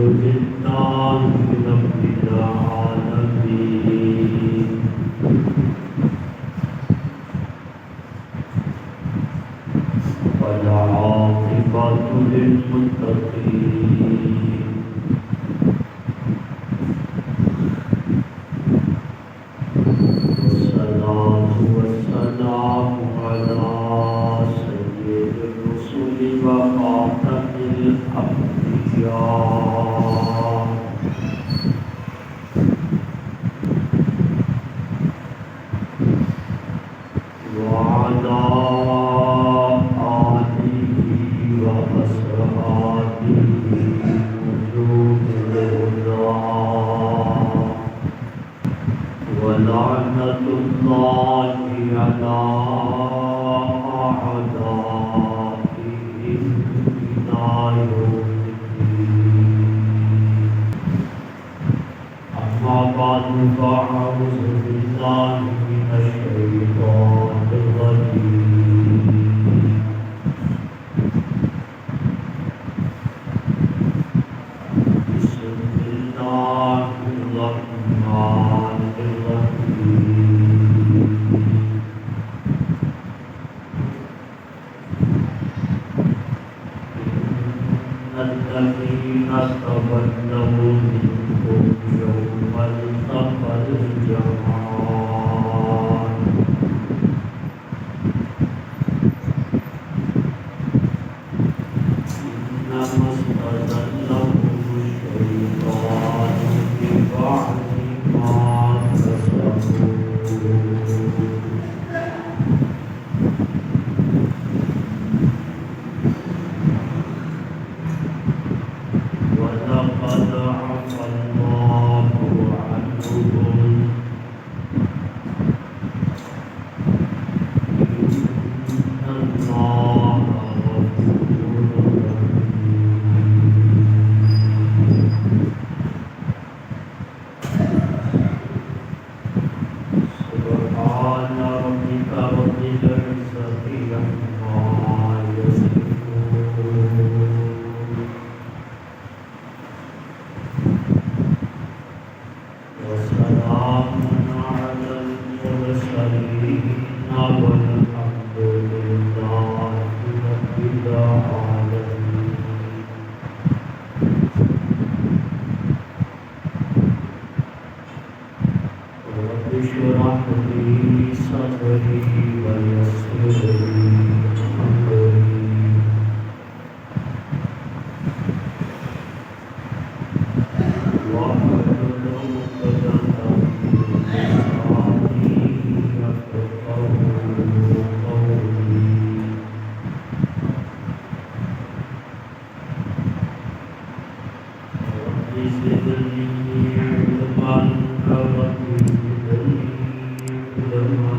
لله رب العالمين والعاقبة للمتقين والصلاة والسلام على سيد الرسل وخاتم الأنبياء وعلى ولعنة الله على أعدائهم إلى يوم الدين أما بعد فأعوذ بالله من الشيطان الرجيم بسم الله الرحمن الرحيم إن الذين تولوا منكم يوم التقى الجمعان إنما استزلهم الشيطان ببعض ما كسبوا ولقد عفا الله عنهم إن الله غفور سبحان ربك رب العزة عما يصفون وسلام على المرسلين والحمد لله رب العالمين رب اشرح لي صدري ويسر لي أمري واحلل عقدة من لساني يفقهوا قولي رب زدني علما رب زدني علما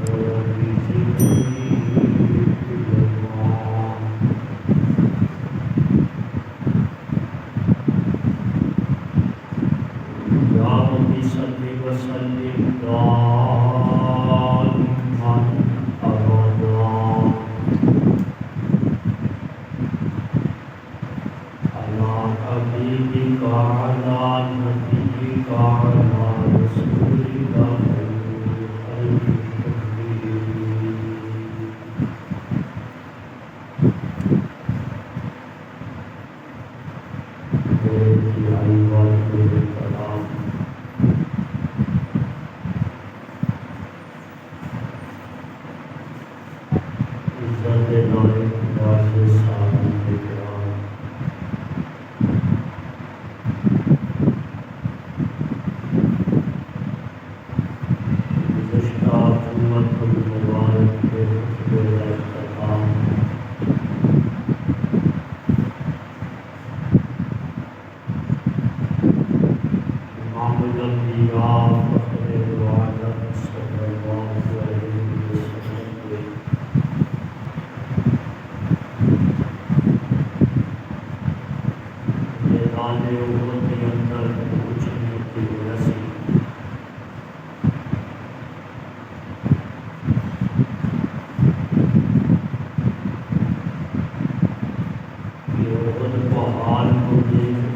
رب زدني علما يا رب صل وسلم دائما أبدا على حبيبك على نبيك على رسولك خير الخلق كلهم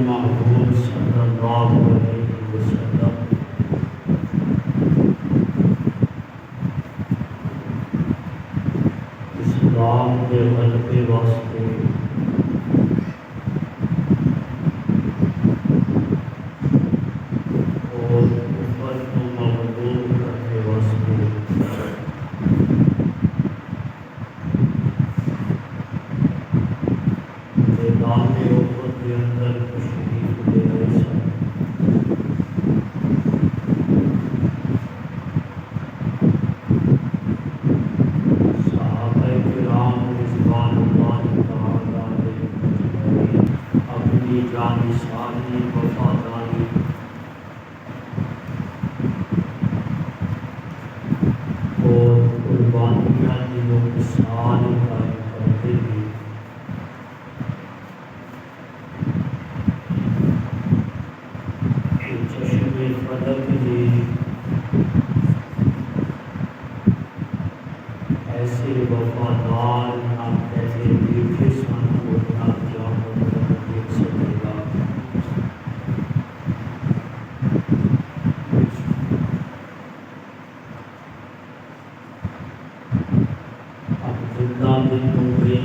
محبوب صلی اللہ علیہ وسلم اسلام کے غلبے واسطے اور کفر کو مغلوب کرنے واسطے میدان احد کے اندر تشریف لے آئے سن۔ صحابہ کرام رضوان اللہ تعالیٰ علیہم اجمعین اپنی جانثانی وفاداری اور قربانیاں دلوں کے ساتھ قائم کرتے ہوئے چشم فلک نے ایسے وفادار نہ پہلے دیکھے سن اور نہ قیامت تک دیکھ سکے گا۔ عبداللہ بن ابی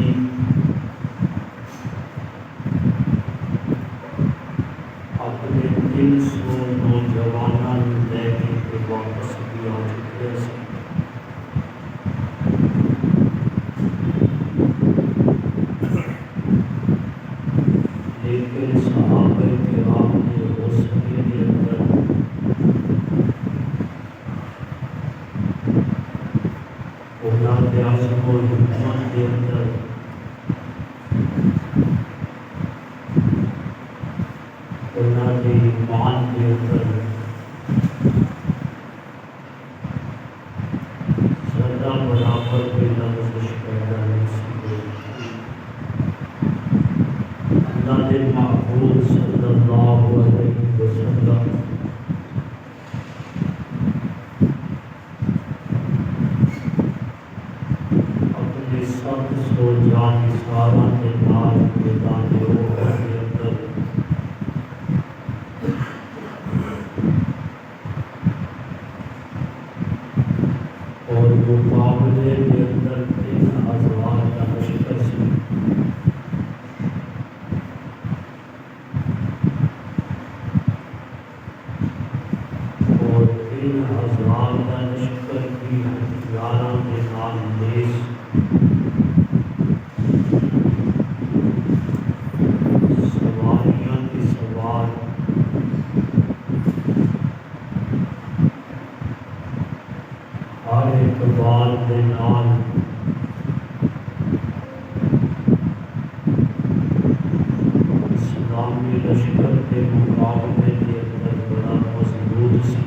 اپنے 300 نوجوانوں لے کے واپس بھی آ چکے سن۔ لیکن صحابہ کرام کے حوصلے کے اندر انہاں کے عزم و ہمت کے اندر انہاں کے ایمان کے اندر ذرہ برابر بھی لغزش پیدا نہیں سی ہوئی۔ اللہ کے محبوب صلی اللہ علیہ وسلم اپنے 700 جانثاروں کے نال میدان احد کے اندر اور مقابلے کے اندر 3000 کا لشکر سی۔ اور 3000 کا لشکر بھی ہتھیاروں کے نال لیس سواریاں کے سوار ہر ایک بال کے نال اسلامی لشکر کے مقابلے کے اندر بڑا مضبوط سی۔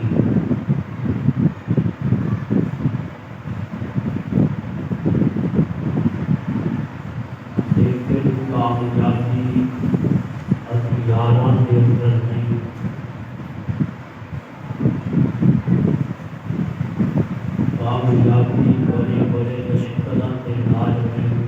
لیکن کامیابی ہتھیاروں کے اندر نہیں، کامیابی بڑے بڑے لشکروں کے نال نہیں،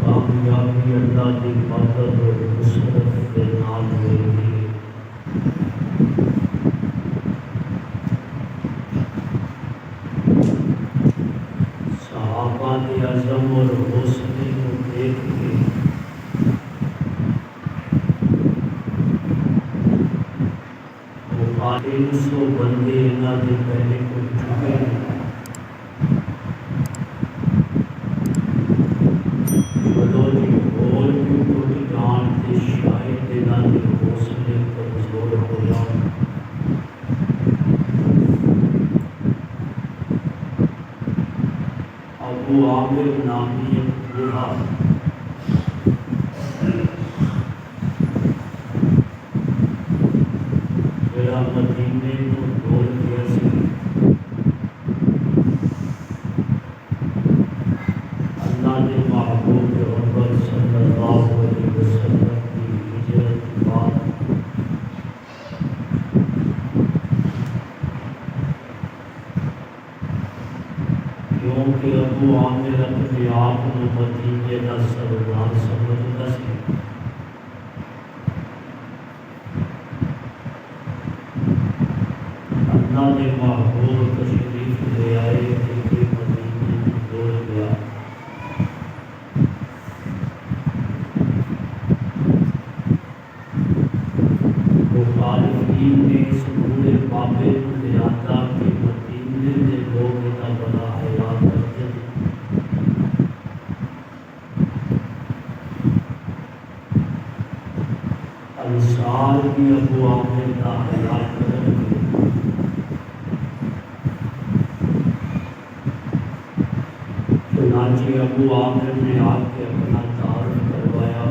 کامیابی اللہ کی مدد اور نصرت کے نال ملتی ہے۔ صحابہ کے عزم اور حوصلے کو دیکھ کے وہ 300 بندے انہاں نے پہلے کو چکے ہیں۔ چلو جی اور بھی ٹوٹ جان تے شاید انہاں کے حوصلے کمزور ہو جان۔ ابو عامر نامی ایک بوڑھا جڑا مدینے کو ڈول گیا سی، اللہ نے محبوب پیغمبر صلی اللہ علیہ وسلم کی ہجرت کے بعد کیونکہ ابو عامر اپنے آپ کو مدینے کا سردار سمجھتا سی۔ اللہ نے محبوب تشریف لے آئے کہ مدینے میں دوڑ گیا۔ مخالفین نے اس بوڑھے بابے کو لہذا کہ مدینے میں لوگ کا بڑا حیا کرتے ہیں۔ انصار بھی ابو عامر کا حیا کریں گے۔ چنانچہ ابو عامر نے آ کے اپنا تعارف کروایا۔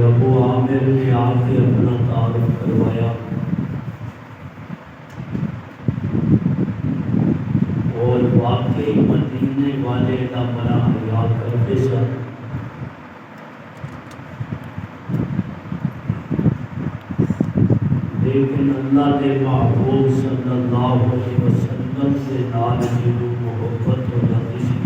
ابو عامر نے آ کے اپنا تعارف کروایا اور واقعی مدینے والے کا بڑا حیا کرتے سن۔ لیکن اللہ کے محبوب صلی اللہ علیہ وسلم سے نال جنوں محبت ہو جاتی سی۔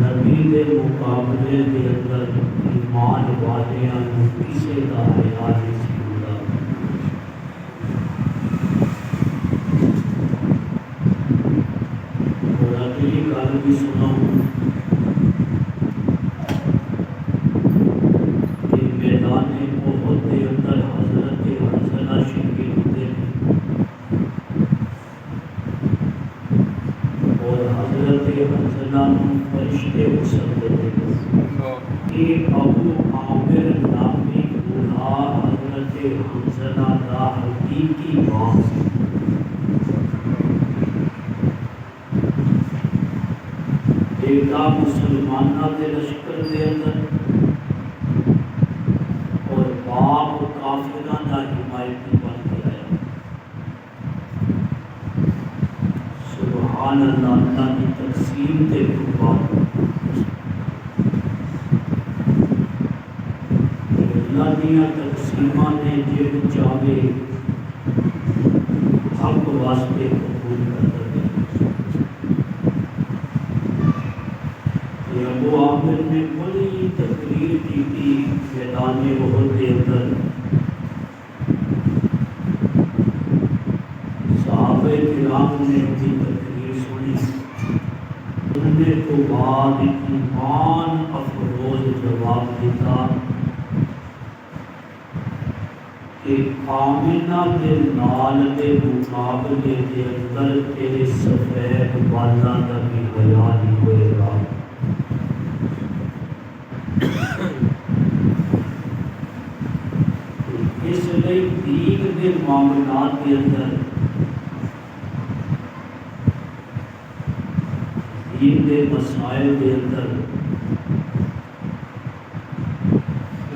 نبی کے مقابلے کے اندر ایمان والیاں نوں کسے دا حیا نہیں سی ہوندا۔ اور اگلی گل بھی سنو کہ میدان احد کے اندر حضرت حنظلہ شہید ہوتے ہیں اور حضرت حنظلہ فرشتے حسن دیتے ہیں کہ ابو عامر نامی بوڑھا حضرت حنظلہ کا حقیقی باپ سی۔ بیٹا مسلمانوں کے لشکر کے اندر اور باپ کافراں کا حمایتی بن کے آیا۔ سبحان اللہ، اللہ کی تقسیم کے قربان۔ اللہ دیا تقسیماں نے جب چاہے حق واسطے قبول کر دے۔ ابو عامر نے بڑی تقریر کی تھی میدان احد کے اندر۔ صحابہ کرام نے ان کی تقریر سنی، سننے تو بعد ایمان افروز جواب دیتا کہ آمنہ کے نال کے مقابلے کے اندر تیرے سفید بالاں کا بھی حیا نہیں ہوئے گا۔ اس لیے دین کے معاملات کے اندر، دین کے مسائل کے اندر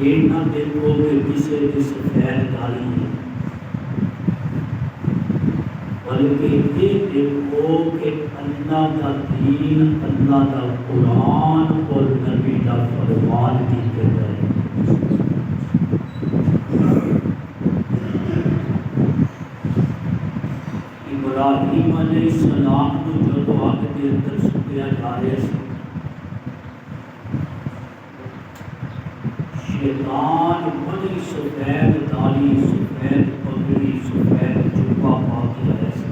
یہ نہ دیکھو کہ کسی کی سفید داڑھی ہے، بلکہ یہ دیکھو کہ اللہ کا دین، اللہ کا قرآن اور نبی کا فرمان کی کہتا ہے۔ ابراہیم علیہ السلام کو جب آگ کے اندر سٹیا جا رہے تھے، شیطان بڑی سفید داڑھی، سفید پگڑی، سفید جبہ پا کے آئے تھے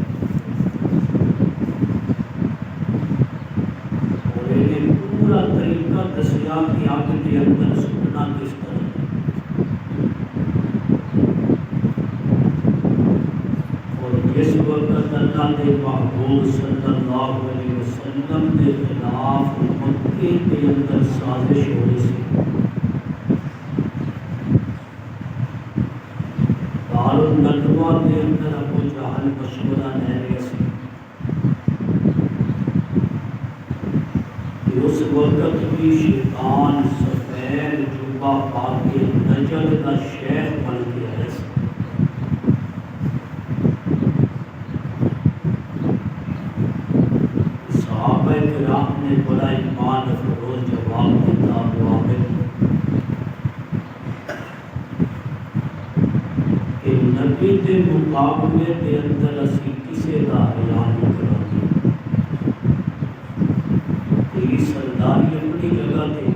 اور انہیں پورا طریقہ دسیا کہ آگ کے اندر سٹنا کس طرح۔ اس وقت اللہ کے محبوب صلی اللہ علیہ وسلم کے خلاف مکے کے اندر سازش ہو رہی سی۔ دارالندوا کے اندر ابو جہل مشورہ لے رہے سی کہ اس وقت بھی شیطان سفید جبہ پا کے نجد کا شیخ بن کے آئے سی۔ نبی کے مقابلے کے اندر اسی کسی کا اعلان نہیں کرتے. تیری سرداری اپنی جگہ تے،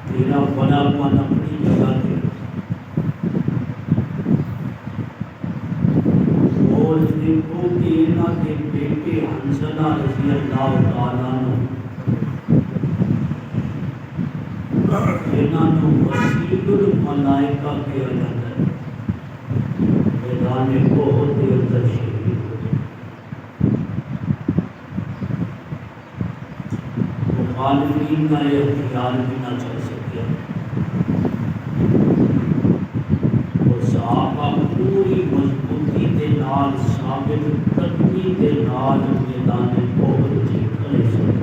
تیرا بڑا من اپنی جگہ تے، اور دیکھو کہ یہاں کے بیٹے حنظلہ رضی اللہ تعالیٰ عنہ انہوں وسیل الملائکہ کے اندر میدان احد کے اندر شہید ہو گئے. مخالفین کا یہ اختیار بھی نہ چل سکیا اور صحابہ پوری مضبوطی کے نال ثابت قدمی کے نال میدان احد سے کھڑے سن.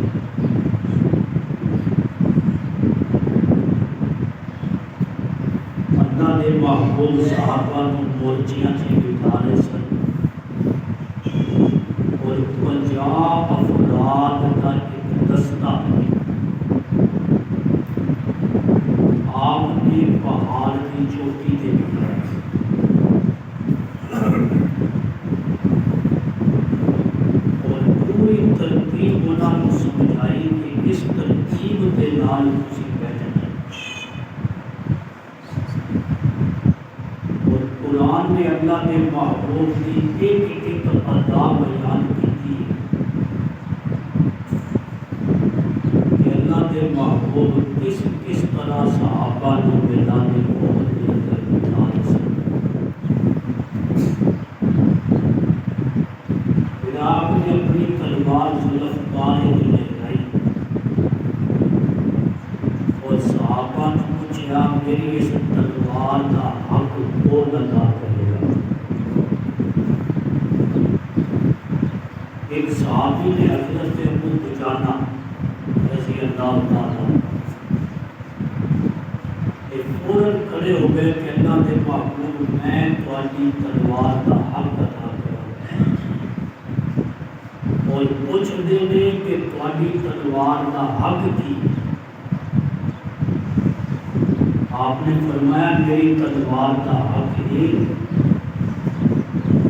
محبوب صحابہ کو مورچیاں سے بٹھا رہے سن اور 50 افراد کا ایک دستہ آپ نے پہاڑ کی چوٹی دے بٹھایا اور پوری ترتیب انہوں نے سمجھائی کہ اس ترتیب کے نال تسی بیٹھنا. قرآن نے اللہ نے محبوب کی ایک ایک ادا بیان کی تھی کہ اللہ کے محبوب کس کس طرح صحابہ نے میدان احد کے اندر بٹھا سکتے. پھر آپ نے اپنی تلوار ذوالفقار میں لہرائی اور صحابہ نے پوچھا میری اس تلوار کا حق کون ادا کرے گا. ایک صحابی نے حضرت ابو دجانہ رضی اللہ تعالیٰ فوراً کھڑے ہو گئے کہ اللہ کے محبوب میں تہاڈی تلوار کا حق ادا کراں اور پوچھ دے کہ تہاڈی تلوار کا حق کی. آپ نے فرمایا میری تلوار کا حق ہے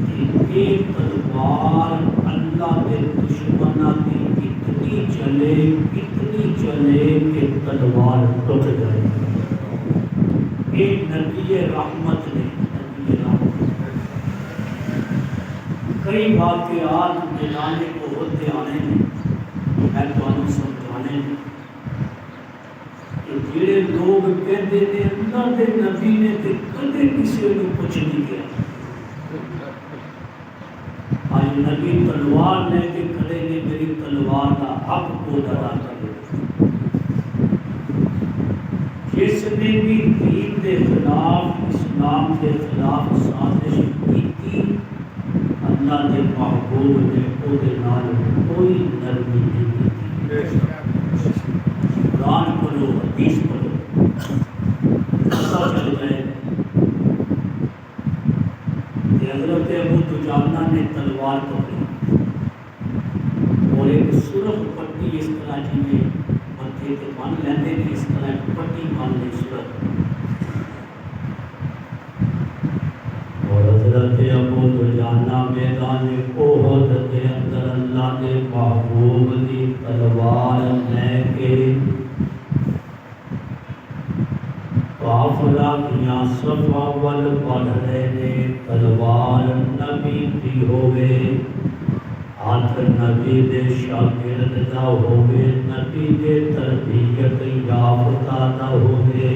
کہ ایک تلوار اللہ کے دشمنوں کی اتنی چلے کہ تلوار ٹوٹ جائے. ایک نبی رحمت نے کئی واقعات میدان احد کے آنے میں تمہیں سمجھانے جڑے لوگ کہتے ہیں اللہ کے نبی نے کدے کسی کو کچھ نہیں کیا. آج نبی تلوار لے کے کھڑے نے میری تلوار کا حق کو ادا کرے. جس نے بھی دین کے خلاف اسلام کے خلاف سازش کی اللہ کے محبوب نے وہ کوئی نرمی نہیں کی. قرآن پڑھو حدیث پڑھو پتہ چل جائے کہ حضرت ابو دجانہ نے تلوار پکڑی اور ایک سرخ پٹی اس طرح جی متھے تے بن لیندے نے اس طرح ایک پٹی بن لی سرخ اور حضرت ابو دجانہ میدان احد کے اندر اللہ کے محبوب کی تلوار لے کے کافرہ کیا صفا ول پڑھ رہے نے. تلوار نبی دی ہوئے ہاتھ نبی دے شاگرد دا ہوئے نبی دے تربیت یافتہ دا ہوئے.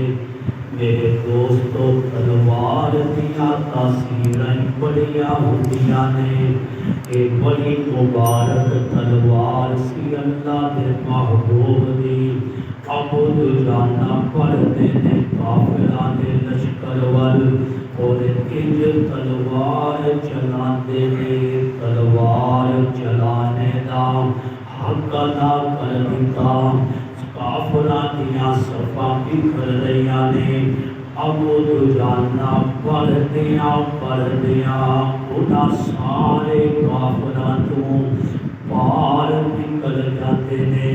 میرے دوستو تلوار دیا تاثیریں بڑیاں ہوندیاں نے. ایک بڑی مبارک تلوار سی اللہ دے محبوب دی. ابو دجانہ پڑھتے نے کافرہ دے لشکر ول اور انج تلوار چلاندے نے. تلوار چلانے دا حق ادا کر دیتا. کافرہ دیاں صفاں بکھر رہیاں نے. ابو دجانہ پڑھدیاں انہاں سارے کافراں تو پار نکل جاتے نے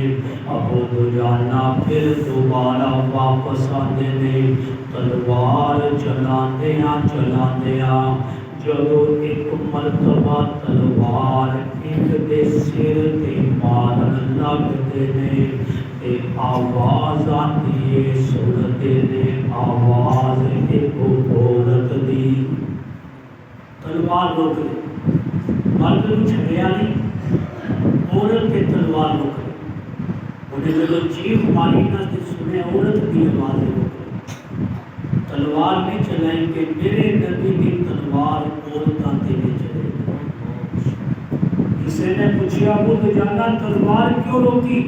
ابو دجانہ پھر دوبارہ واپس آتے نے تلوار چلاندیاں چلاندیاں جدو ایک مرتبہ تلوار ایک دے سر تے مارن لگتے نے تے آواز آتی ہے سنتے نے آواز ایک عورت دی تلوار روک گئی مرد نو چھڑیا نہیں عورت کے تلوار روک گئی انہیں جب چیخ ماری نہ تے سنے عورت کی آواز روک گئی تلوار نہیں چلائیں کہ میرے نبی کی تلوار عورتاں تے نہیں چلے کسی نے پوچھا ابو دجانہ تلوار کیوں روکی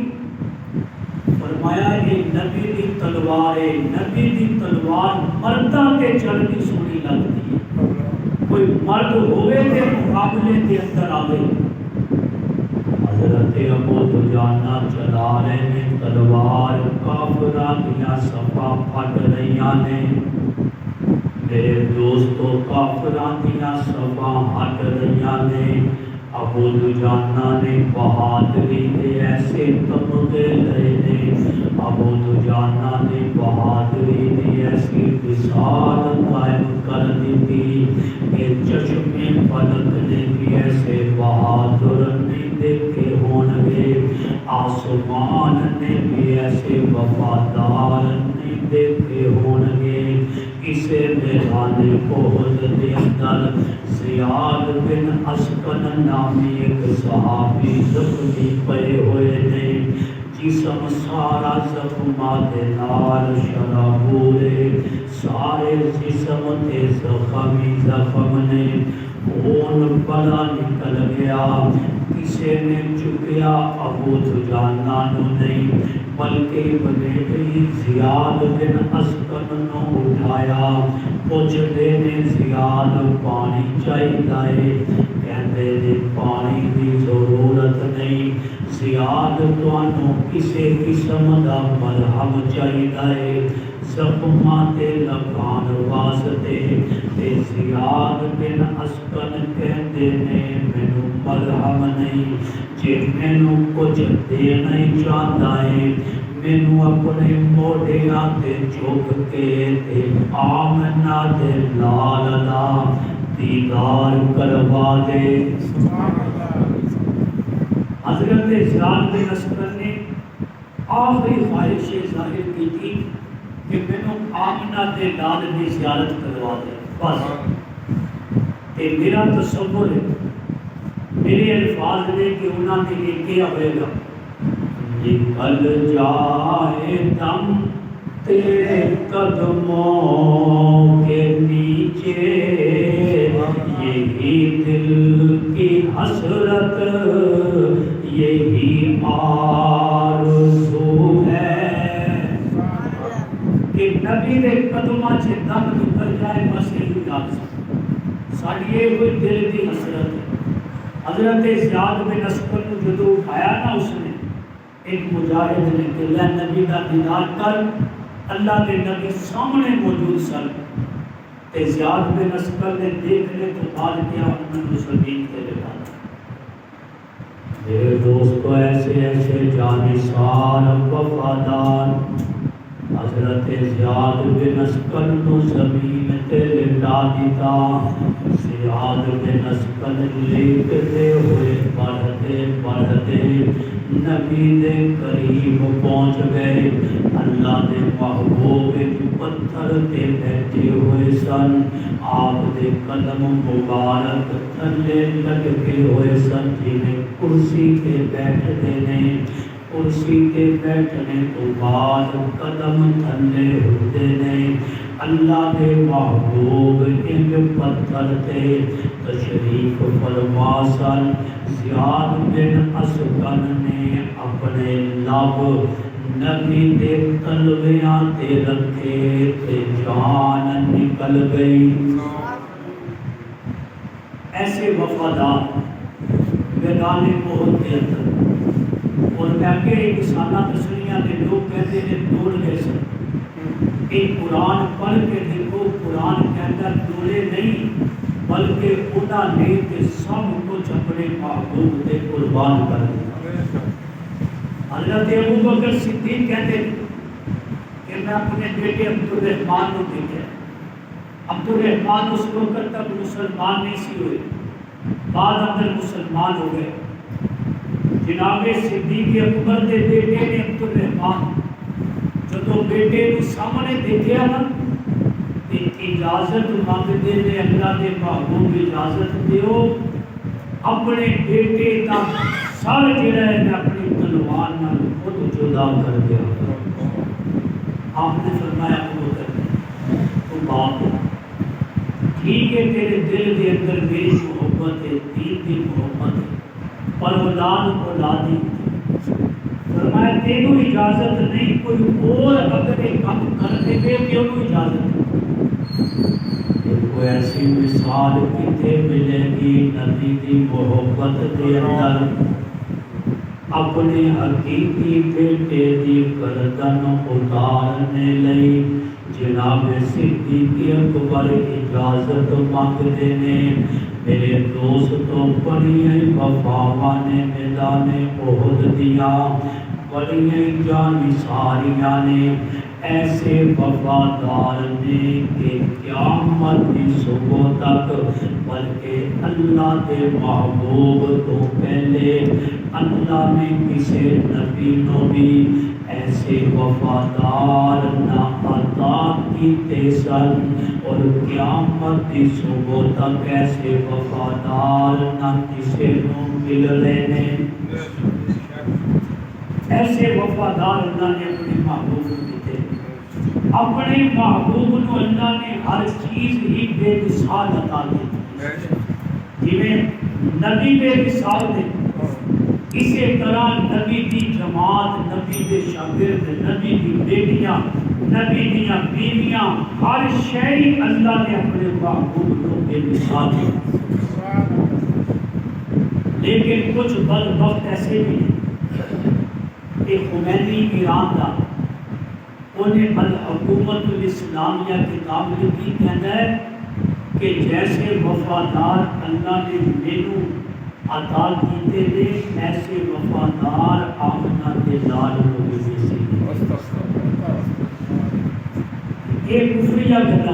فرمایا یہ نبی دی تلوار ہے نبی دی تلوار مرداں تے چلنی سونی لگتی ہے کوئی مرد ہوئے تے مقابلے کے اندر آوے حضرت ابو دجانہ چلا رہے ہیں تلوار کافراں دیاں صفاں پھٹ رہیاں نے میرے دوستو کافراں دیاں صفاں ہٹ رہیاں نے ابو دجانہ نے بہادری دے ایسے تمغے لے نے ابو دجانہ نے بہادری دی ایسی مثال قائم کر دی کہ چشمے فلک نے بھی ایسے بہادر نہیں دیکھے ہونگے آسمان نے بھی ایسے وفادار نہیں دیکھے ہونگے اسے میدان احد دے اندر زیاد بن اسکن نامی ایک صحابی زخمی پے ہوئے نے جسم سارا زخمات نال شرابورے سارے جسم تے زخمی زخم نے خون بڑا نکل گیا کسی نے چکیا ابو دجانہ نو نہیں بلکہ بنے زیاد بن اسکن نو اٹھایا پوچھتے نے زیاد پانی چاہیے کہتے نے پانی دی ضرورت نہیں زیاد توانو کسے قسم دا مرہم چاہیے زخماں تے لگان واسطے تے زیاد بن اسکن کہندے نے مینوں مرہم نہیں جے مینوں کچھ دے نہیں چاہتا ہے مینوں اپنے موڈیاں تے چوک کے تے آمنہ دے لال دا دیدار کروا دے حضرت زیاد بن اسکن نے آخری خواہش ظاہر کی تھی کہ مینوں آمنہ دے لال دی زیارت کروا دے بس تے میرا تصور ہے میرے الفاظ نے کہ انہوں نے یہ کیا ہوئے گا نکل جائے دم تیرے قدموں کے نیچے یہی دل کی حسرت یہی آرزو ہے کہ نبی دے قدماں چے دم نکل جائے بس یہی آرزو ساڈی یہ کوئی دل کی حسرت ہے حضرت زیاد بن اسکن کو جدو اٹھایا نا اس نے ایک مجاہد نے کہ لے نبی کا دیدار کر اللہ کے نبی سامنے موجود سن تے زیاد بن اسکن نے دیکھنے تو بعد کیا انہوں نے زمین کے لگا میرے دوستو ایسے ایسے جانثار وفادار حضرت زیاد بن اسکن کو زمین تے لٹا دیتا زیاد بن اسکن لیٹتے ہوئے پڑھتے نبی دے قریب پہنچ گئے اللہ دے محبوب پتھر تے بیٹھے ہوئے سن آپ دے قدم مبارک تھلے لگے ہوئے سن جنہیں کرسی کے بیٹھتے نے کرسی کے بیٹھنے تو بعد قدم تھلے ہوتے نے اللہ دے محبوب ان پتھر تے تشریف فرما سن زیاد بن اسکن نے اپنے لب نبی دے تلویاں تے رکھے تے جان نکل گئی ایسے وفادار میدان احد کے اندر اور میں کہ ایک سالہ تسلیاں دے لوگ کہتے ہیں دوڑ گئے سن ایک قرآن پڑھ کے دیکھو قرآن کے اندر دوڑے نہیں بلکہ انہوں نے سب کچھ اپنے محبوب سے قربان کر دیا. حضرت ابو بکر صدیق کہتے کہ میں اپنے بیٹے عبد الرحمان کو دیکھا. عبد الرحمان اس وقت تک مسلمان نہیں سی ہوئے, بعد اندر مسلمان ہو گئے. جناب صدیق اکبر کے بیٹے نے عبد الرحمان جدو بیٹے کو سامنے دیکھا نا اجازت مانگتے نے, اللہ کے محبوب اجازت دیو اپنے بیٹے کا سر جڑا ہے میں اپنی تلوار نال خود جدا کر دیا. آپ نے فرمایا ابو بکر تو باپ ٹھیک ہے, تیرے دل کے اندر میری محبت ہے, دین کی محبت ہے, پر اولادی. فرمایا تینوں اجازت نہیں, کوئی اور اگر یہ کام کر دے کہ انہوں اجازت. کوئی ایسی مثال کتنے ملے گی نبی کی محبت کے اندر اپنے حقیقی بیٹے کی گردن اتارنے لئی جناب صدیق اکبر اجازت مانگتے نے. میرے دوستوں بڑی وفاواں نے میدان احد دیا, بڑی جانثاریاں نے, ایسے وفادار نے کہ قیامت کی صبح تک, بلکہ اللہ کے محبوب تو پہلے اللہ نے کسی نبی کو بھی ایسے وفادار نہ عطا کیتے سن, اور قیامت کی صبح تک ایسے وفادار نہ کسی کو مل رہے ہیں. ایسے وفادار اللہ نے اپنے محبوب کو دیتے. اپنے محبوب کو اللہ نے ہر چیز ہی بے مثال عطا دی. جویں نبی بے مثال نے, اسی طرح نبی کی جماعت, نبی کے شاگرد, نبی کی بیٹیاں, نبی کی بیویاں, ہر شے اللہ نے اپنے محبوب کو بے مثال دی. لیکن کچھ بدبخت ایسے بھی ہیں. ایک خمینی ایران کا, انہیں الحکومت الاسلامیہ کتاب لکھی, کہتا ہے کہ جیسے وفادار اللہ نے مینوں عطا کیتے نے ایسے وفادار آمنہ کے لال کو بھی سی. یہ کفریہ گلا.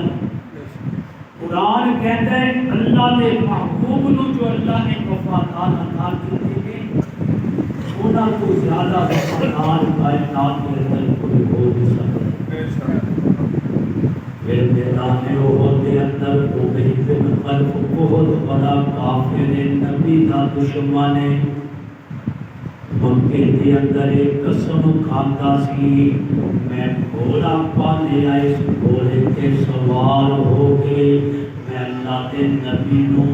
قرآن کہتا ہے اللہ کے محبوب کو جو اللہ نے وفادار عطا کیتے نے انہاں کو زیادہ وفادار کائنات کے اندر کوئی ہو نہیں سکتا. پھر میدان احد کے اندر ابی بن خلف بہت بڑا کافر نبی کا دشمن ہے. مکے کے اندر ایک قسم کھاتا سی, میں گھوڑا پالے آئے, اس گھوڑے کے سوار ہو کے میں اللہ کے نبی نو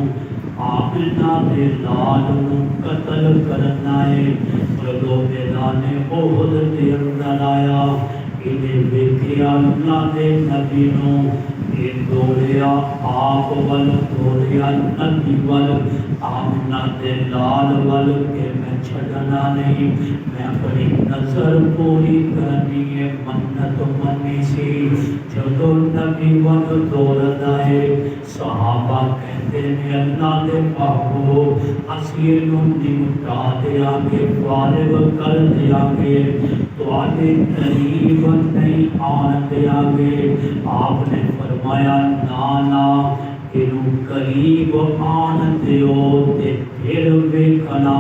آمنہ دے لال نو قتل کرنا ہے. جدو میدان احد کے اندر آیا, انہیں دیکھیا اللہ کے نبی نو, یہ دوڑیا آپ ول, دوڑیا نبی ول, آمنہ دے لال ول کہ میں چھڑنا نہیں, میں اپنی نظر پوری کرنی ہے, منت منی سی. جدو نبی ول دوڑنا ہے, صحابہ کہتے ہیں اللہ کے محبوب اسی نو نمٹا دیا گے, فارغ کر دیا گے, تو آگے قریب نہیں آن دیا گے. آپ نے فرمایا نانا انہوں قریب آن دیو تے پھر ویکھنا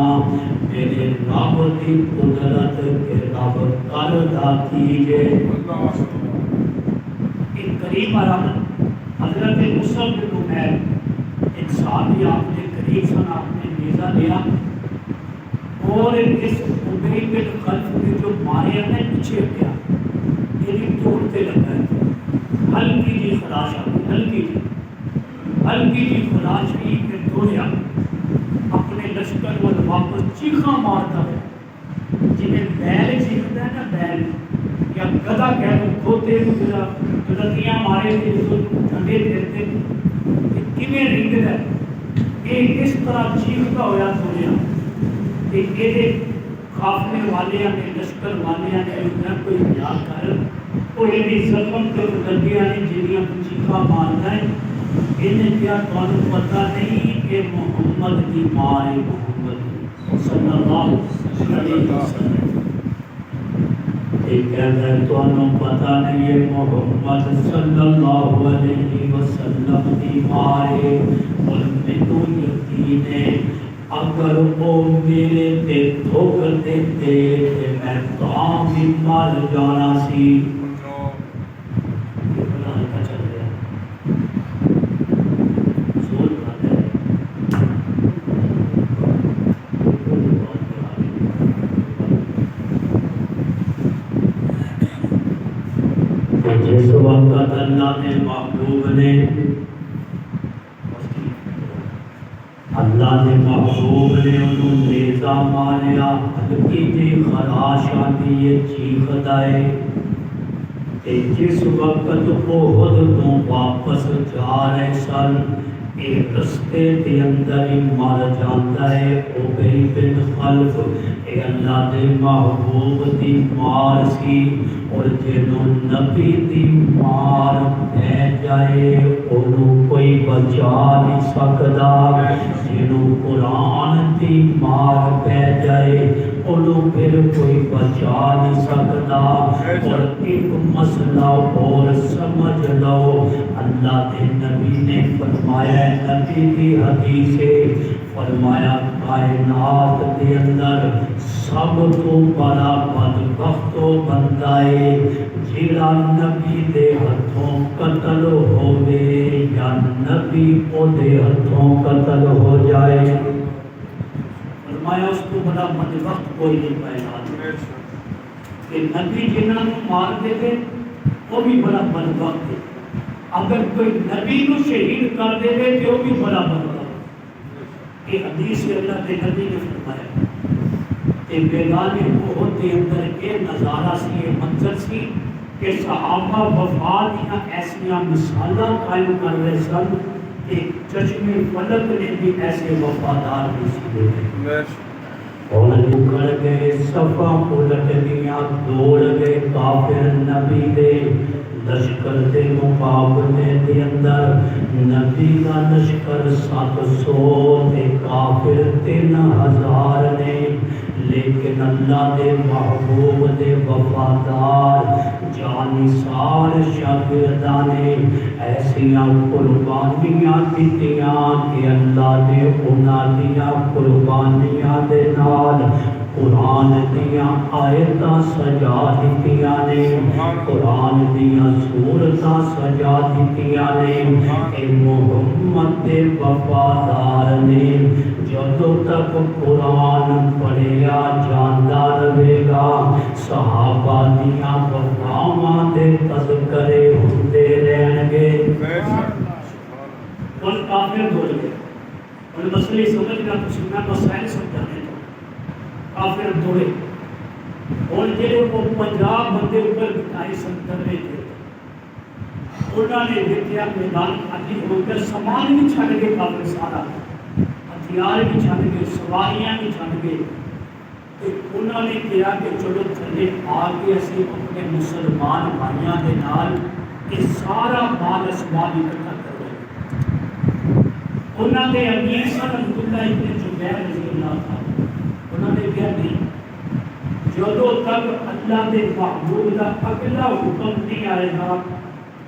میرے رب کی قدرت کے رب کردہ کیجے. ایک قریب آرام حضرت مصعب بن عمیر ایک صحابی آپ نے قریب سنا, آپ نے نیزہ لیا اور اس ابی بن خلف کے جو مارے ہیں پیچھے ہٹیا, یعنی توڑتے لگا ہے. ہلکی جی خراش آ گئی, ہلکی جی خراش کی کہ دوڑیا اپنے لشکر کو واپس چیخاں مارتا ہے. جنہیں بیل چیختا ہے نا, بیل یا گدا کہہ دو, کھوتے کو گدیاں مارے تھے جو ڈھنڈے دیتے کیویں رنگتا ہے, یہ اس طرح چیختا ہوا دوڑیا. یہ قافلے والے نے, لشکر والے نے کوئی یاد کر وہ یہ زخم کے گدیاں نے جنیاں چیخا مارتا ہے. انہیں کیا تمہیں پتہ نہیں کہ محمد دی ماں محمد صلی اللہ علیہ وسلم کہتا ہے تو انہوں پتہ نہیں ہے محمد صلی اللہ علیہ وسلم دی ماں اور میں تو یقین ہے اگر وہ میرے تے دھوک دیتے میں تو بھی مر جانا سی جس وقت اللہ نے محبوب نے انہوں نیزہ ماریا ہلکی جی خراش آتی ہے چیخ آئے جس وقت احد تو واپس جا رہے سن ایک رستے کے اندر ہی مر جاتا ہے ابی بن خلف اے اللہ دے محبوب دی مار سی اور جنوں نبی دی مار پہ جائے انہوں کوئی بچا نہیں سکتا جنوں قرآن دی مار پہ جائے انہوں پھر کوئی بچا نہیں سکتا اور ایک مسئلہ اور سمجھ لو اللہ کے نبی نے فرمایا نبی کی حدیث ہے فرمایا کائنات کے اندر سب تو بڑا بدبخت بندہ ہے جیڑا نبی دے ہتھوں قتل ہوئے یا نبی کو دے ہتھوں قتل ہو جائے فرمایا اس کو بڑا بدبخت کوئی نہیں پہلا کہ نبی جنہاں کو مار دے دے وہ بھی بڑا بدبخت ہے اگر کوئی نبی کو شہید کر دے دے تو وہ بھی بڑا بدبخت یہ حدیث اللہ کے نبی نے فرمایا کہ میدان احد کے اندر یہ نظارہ سی یہ منظر سی کہ صحابہ وفا دیا ایسیاں مثالاں قائم کر رہے سن کہ چشم فلک نے بھی ایسے وفادار بھی سی دے اور نکل گئے صفا الٹ گیا دوڑ گئے کافر نبی دے لشکر دے مقابلے دے اندر نبی کا لشکر 700 تے کافر 3000 نے لیکن اللہ دے محبوب دے وفادار جانثار شاگرداں نے ایسیاں قربانیاں دتیاں کہ اللہ نے انہاں دیاں قربانیاں دے نال قرآن دیاں آیتاں سجا دتیاں نے قرآن دیاں سورتاں سجا دتیاں نے اے محمد دے وفادار نے جدوں تک قرآن پڑھیا جاندا رہے گا صحابہ دیاں وفاواں دے تذکرے ہوندے رہن گے اور کافر دوڑ گئے اور مسئلے سمجھنا تو سننا مسائل سمجھانے کافر دوڑے اور جڑے وہ 50 بندے اوپر بٹھائے 70 میں تھے انہوں نے دیکھا میدان خالی ہو کر سامان بھی چھڈ کے کافر سارا ہتھیار بھی چھڈ کے سواریاں بھی چھڈ کے انہوں نے کہا کہ چلو تھلے آ کے اسی اپنے مسلمان بھائیاں دے نال یہ سارا مال اسباب اکٹھا کرو انہوں نے امیر سن عبداللہ ابن زبیر رضی اللہ تھا انہوں نے کہا نہیں جدوں تک اللہ کے محبوب کا اگلا حکم نہیں آئے گا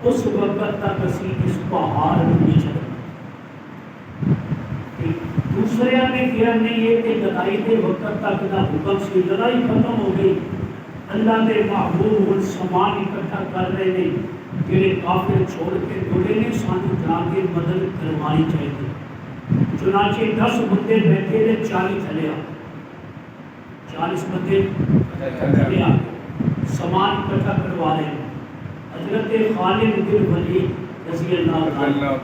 اس وقت تک اسی اس پہاڑ نہیں چلے دوسرے نے کہا نہیں یہ کہ لڑائی کے وقت تک نہ حکم سی لڑائی ختم ہو گئی اللہ کے محبوب اور سامان اکٹھا کر رہے ہیں جڑے کافر چھوڑ کے دوڑے نے سانو جا کے مدد کروانی چاہیے چنانچہ 10 بندے بیٹھے تھے 40 تھلے آ 40 بندے تھلے آ سامان اکٹھا کروا رہے ہیں حضرت خالد بن ولید رضی اللہ عنہ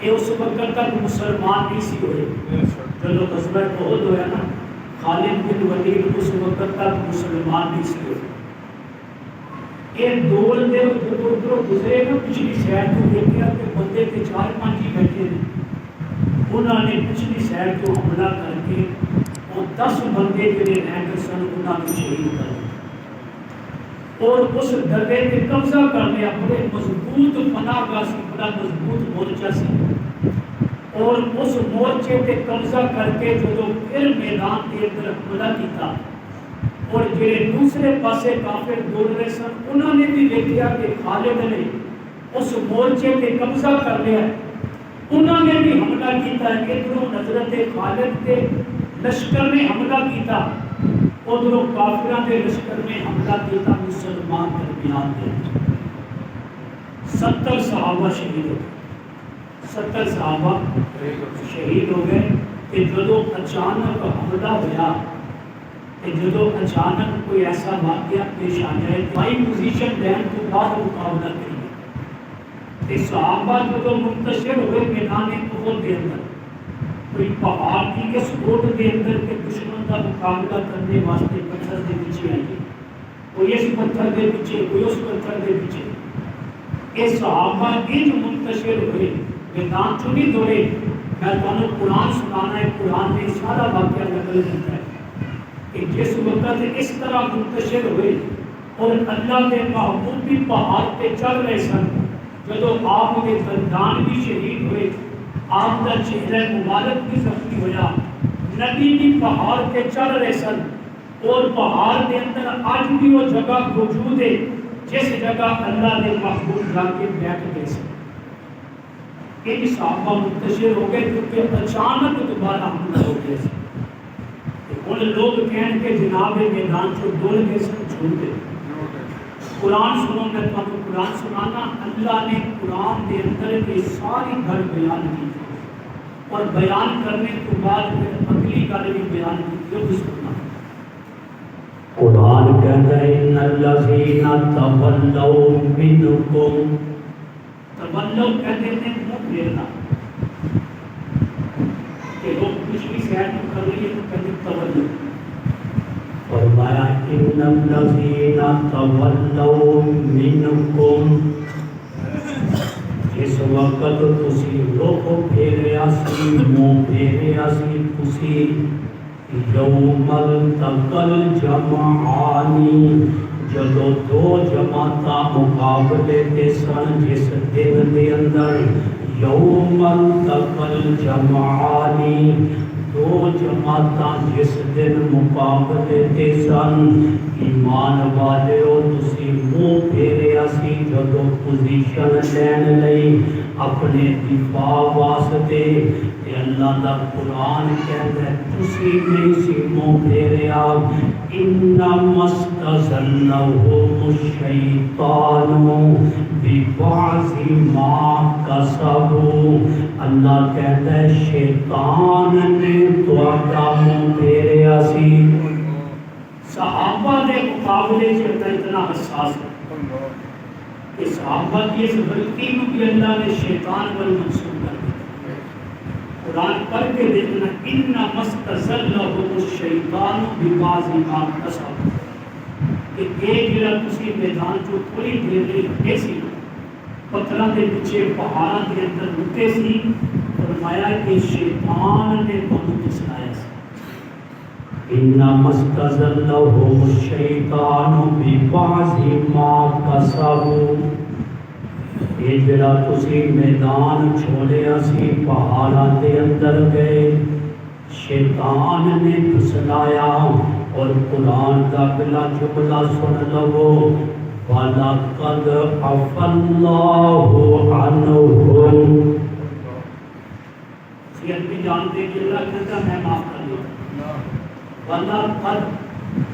یہ اس وقت تک مسلمان نہیں سی ہوئے جو غزوہ احد ہوا نا خالد بن ولید اس وقت تک مسلمان نہیں سی ہوئے یہ دوڑ دے ادھر گزرے نا پچھلی سائڈ کو دیکھا کہ بندے کے 4-5 ہی بیٹھے ہیں انہوں نے پچھلی سائڈ کو حملہ کر کے وہ 10 بندے جڑے رہ گئے سن انہوں نے شہید کر دیا اور اس درے پہ قبضہ کر لیا بڑے مضبوط پناہ گاہ سی بڑا مضبوط مورچہ سی اور اس مورچے پہ قبضہ کر کے جو پھر میدان کے اندر حملہ کیتا اور جڑے دوسرے پاسے کافر دوڑ رہے سن انہوں نے بھی دیکھا کہ خالد نے اس مورچے پہ قبضہ کر لیا ہے، انہوں نے بھی حملہ کیتا ہے۔ ادھروں حضرت خالد کے لشکر نے حملہ کیتا، ادھروں کافروں کے لشکر نے حملہ کیتا مسلمان درمیان دے 70 صحابہ شہید ہو گئے، 70 صحابہ شہید ہو گئے کہ جدو اچانک حملہ ہوا کہ جدو اچانک کوئی ایسا واقعہ پیش آ جائے بائی پوزیشن دین تو بعد مقابلہ کریے کہ صحابہ جدو منتشر ہوئے میدان احد کے اندر کوئی پہاڑ کی کے سپورٹ کے اندر کے دشمن کا مقابلہ کرنے واسطے پتھر کے پیچھے آئیے، کوئی اس پتھر کے پیچھے کوئی اس پتھر کے پیچھے، یہ صحابہ انج منتشر ہوئے میدان چ نہیں دوڑے۔ میں تمہیں قرآن سنانا ہے، قرآن نے سارا واقعہ نقل کرتا ہے کہ جس وقت اس طرح منتشر ہوئے اور اللہ کے محبوب بھی پہاڑ پہ چل رہے سن، جدو آپ کے دندان بھی شہید ہوئے، آپ کا چہرہ مبارک بھی زخمی ہوا، نبی بھی پہاڑ پہ چل رہے سن اور پہاڑ کے اندر آج بھی وہ جگہ موجود ہے جس جگہ اللہ کے محبوب جا کے بیٹھ گئے سن۔ یہ صحابہ منتشر ہو گئے کیونکہ اچانک دوبارہ حملہ ہو گیا سن۔ ان لوگ کہن کے جناب میدان سے دوڑ گئے سن، چھوڑ گئے۔ قرآن سنو، میں تمہیں قرآن سنانا، اللہ نے قرآن کے اندر کی ساری گھر بیان کی اور بیان کرنے کے بعد پھر اگلی گل بھی بیان کی، جو بھی سننا۔ قرآن کہتا ہے ان الذین تولوا منکم، تولوا کہتے ہیں منہ پھیرنا، کہ لوگ کچھ بھی سیٹ کر رہی ہے تو کہتے تولوا۔ فرمایا ان الذین تولوا منکم، جس وقت تسی رخ پھیریا سی، منہ پھیریا سی تسی، یوم التقى الجمعان، جدو دو جماعتاں مقابلے تے سن جس دن دے اندر، یوم التقى الجمعان، دو جماعتاں جس دن مقابلے تے سن، ایمان والےو تسی منہ پھیریا سی جدو پوزیشن لین لئی اپنے دفاع واسطے، کہ اللہ دا قرآن کہتا ہے تسی نہیں سی منہ پھیریا، انما استزلهم الشیطان ببعض ما کسبوا، اللہ کہتا ہے شیطان نے تہاڈا منہ پھیریا سی۔ صحابہ کے مقابلے سے اتنا حساس ہے کہ صحابہ کی اس غلطی کو بھی اللہ نے شیطان پر منسوب کر دیا۔ قرآن پڑھ کے دیکھنا، انما استزلهم الشیطان ببعض ما کسبوا، کہ ایک جڑا تسی میدان چو تھوڑی دیر لئی ہٹے سی، پتھراں دے پیچھے پہاڑاں دے اندر رکے سی، فرمایا کہ شیطان نے تانوں پھسلایا سی۔ انما استزلهم الشیطان ببعض ما کسبوا، یہ جڑا تسی میدان چھوڑیا سی پہاڑاں دے اندر گئے، شیطان نے پھسلایا۔ اور قرآن کا اگلا جملہ سن لو، وَلَقَدْ عَفَا اللَّهُ عَنْهُمْ، سیت بھی جانتے کہ اللہ کہتا میں معاف کر دیا۔ وَلَقَدْ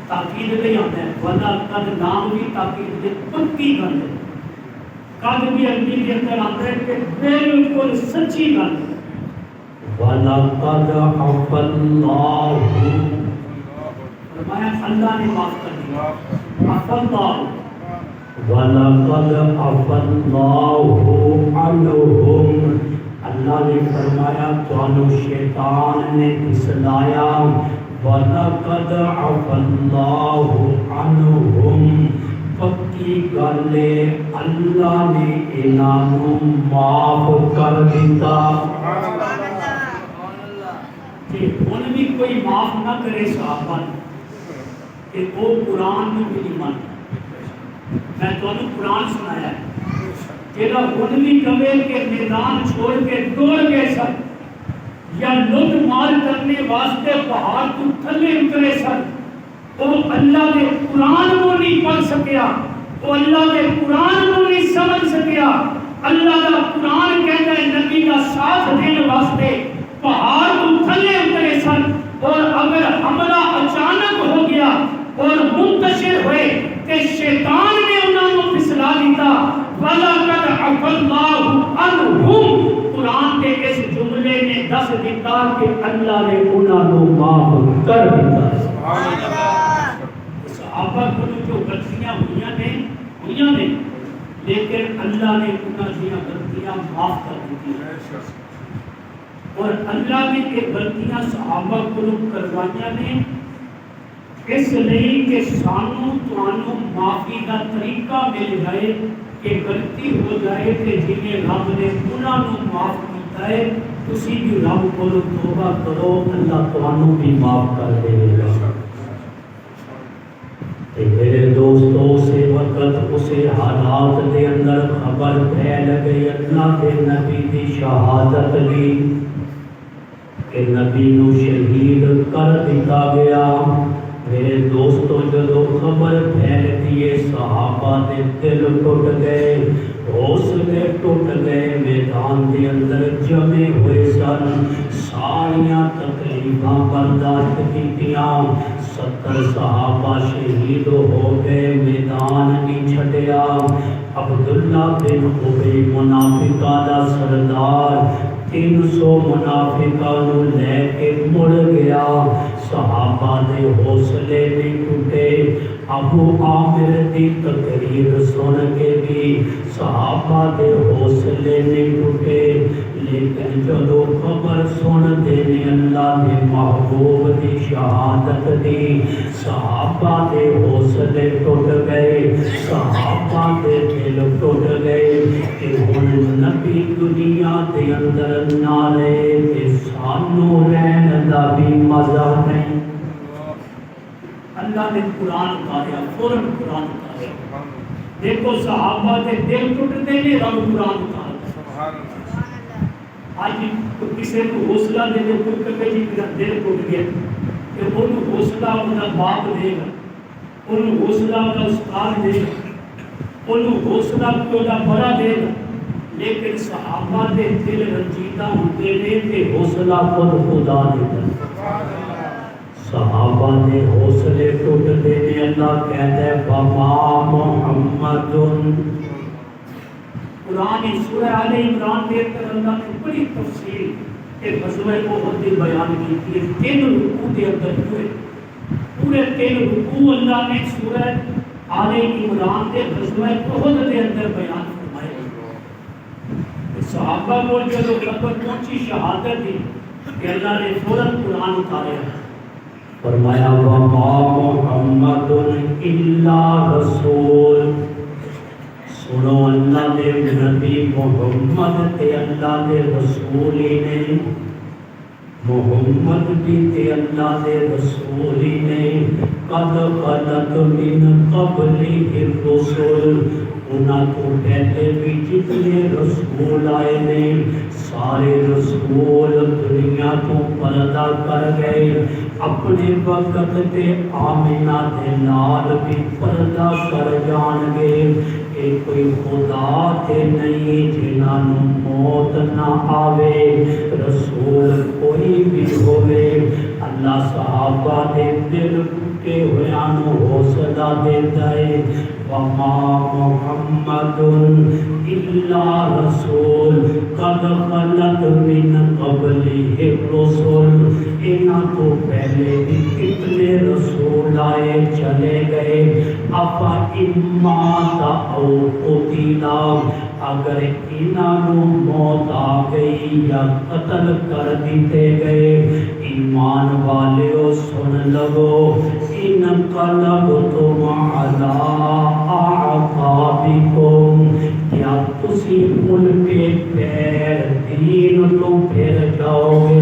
تاکید نہیں آتا ہے، وَلَقَدْ نام بھی تاکید ہے، پکی گل ہے، قد بھی عربی کے اندر آتا ہے کہ بالکل سچی گل ہے۔ وَلَقَدْ عَفَا اللَّهُ، فرمایا اللہ نے معاف کر دیا، عفا اللہ، وَلَقَدْ عَفَا اللَّهُ عَنْهُمْ، اللہ نے فرمایا تانوں شیطان نے پھسلایا، وَلَقَدْ عَفَا اللَّهُ عَنْهُمْ، پکی گل اللہ نے انہوں معاف کر دیتا۔ کہ ان بھی کوئی معاف نہ کرے صحابہ کہ وہ قرآن میں بھی نہیں مانتا۔ میں تمہیں قرآن سنایا ہے، جہاں ان بھی کبھی کے میدان چھوڑ کے دوڑ گئے سب، یا لوٹ مار کرنے واسطے پہاڑ تو تھلے اترے سن، وہ اللہ دے قرآن کو نہیں پڑھ سکیا، وہ اللہ دے قرآن کو نہیں سمجھ سکیا۔ اللہ دا قرآن کہتا ہے نبی کا ساتھ دینے واسطے پہاڑ تو تھلے اترے سن، اور اگر حملہ اچانک ہو گیا اور منتشر ہوئے کہ شیطان نے انہوں نے پھسلا دیتا۔ وَلَقَدْ عَفَا اللَّهُ عَنْهُمْ، قرآن کے اس جملے نے دس دیتا کہ اللہ نے انہوں کو معاف کر دیتا۔ صحابہ کو جو غلطیاں ہوئی نے لیکن اللہ نے انہوں کی غلطیاں معاف کر دی، اور اللہ نے یہ غلطیاں صحابہ کو کروائیاں نے اس لیے کہ سانو توانو معافی کا طریقہ مل جائے کہ غلطی ہو جائے کہ جنہیں رب نے انہوں نے معاف کیتا ہے تسی بھی رب کو توبہ کرو، اللہ توانو بھی معاف کر دے گا۔ میرے دوستوں سے وقت اسے حالات دے اندر خبر پھیل گئی اللہ کے نبی دی شہادت لی کہ نبی نو شہید کر دیا گیا۔ میرے دوستوں جدو خبر پھیل دیے صحابہ دے دل ٹوٹ گئے، حوصلے ٹوٹ گئے، میدان دے اندر جمے ہوئے سن، ساریاں تکلیفاں برداشت کیتیاں، 70 صحابہ شہید ہو گئے، میدان نہیں چھڈیا۔ عبداللہ بن ابی منافقہ دا سردار 300 منافقہ نو لے کے مڑ گیا، صحابہ دے حوصلے نہیں ٹوٹے۔ ابو عامر دی تقریر سن کے بھی صحابہ دے حوصلے نہیں ٹوٹے، لیکن جدو خبر سن دینے اللہ دے محبوب دی شہادت دی، صحابہ دے حوصلے ٹوٹ گئے، صحابہ دے دل ٹوٹ گئے کہ ہن نبی دنیا دے اندر نہ رہے تے سانو رہن دا بھی مزہ نہیں۔ اللہ نے قرآن اتاریا، فوراً قرآن اتاریا۔ دیکھو صحابہ دے دل ٹوٹتے نے، رب قرآن اتاریا۔ آج کسی کو حوصلہ دے دے کوئی کہے جی میرا دل ٹوٹ گیا، کہ انہوں حوصلہ اپنا باپ دے گا، انہوں حوصلہ اپنا استاد دے گا، انہوں حوصلہ اپنا بڑا دے گا، لیکن صحابہ دے دل رنجیدہ ہوتے نے کہ حوصلہ خود خدا دیتا۔ صحابہ نے حوصلے ٹوٹتے نے، اللہ کہتا ہے وَمَا مُحَمَّدٌ۔ قرآن سورہ آل عمران دے کر اللہ نے بڑی تفصیل کہ غزوہ احد دی بیان کی تھی، 3 رکوع دے اندر ہوئے، پورے 3 رکوع اللہ نے سورہ آل عمران دے غزوہ احد دے اندر بیان فرمائے۔ صحابہ کو جو خبر پہنچی شہادت دی کہ اللہ نے فوراً قرآن اتاریا، فرمایا وَمَا مُحَمَّدٌ إِلَّا رَسُولٌ۔ سنو اللہ دے نبی محمد تے اللہ دے رسولی نے، محمد بھی تے اللہ دے رسولی نے، قَدْ خَلَتْ مِن قَبْلِهِ الرُّسُلُ، انہاں تو پہلے بھی جتنے رسول آئے نے سارے رسول دنیا تو پردہ کر گئے، اپنے وقت تے آمنہ دے نال بھی پردہ کر جان گے کہ کوئی خدا تے نہیں جنہاں نو موت نہ آوے، رسول کوئی بھی ہوئے۔ اللہ صحابہ دے دل ٹوٹے ہویاں نو حوصلہ دیتا ہے وَمَا مُحَمَّدٌ إِلَّا رَسُولٌ قَدْ خَلَتْ مِن قَبْلِهِ الرُّسُلُ۔ انہاں تو پہلے بھی کتنے رسول آئے چلے گئے، أَفَإِن مَاتَ أَوْ قُتِلَ، اگر انہاں نو موت آ گئی یا قتل کر دیتے گئے، ایمان والیو سن لگو، انقلبتم علی اعقابکم، کیا تسی ان کے پیر دین تو پھر جاؤ گے۔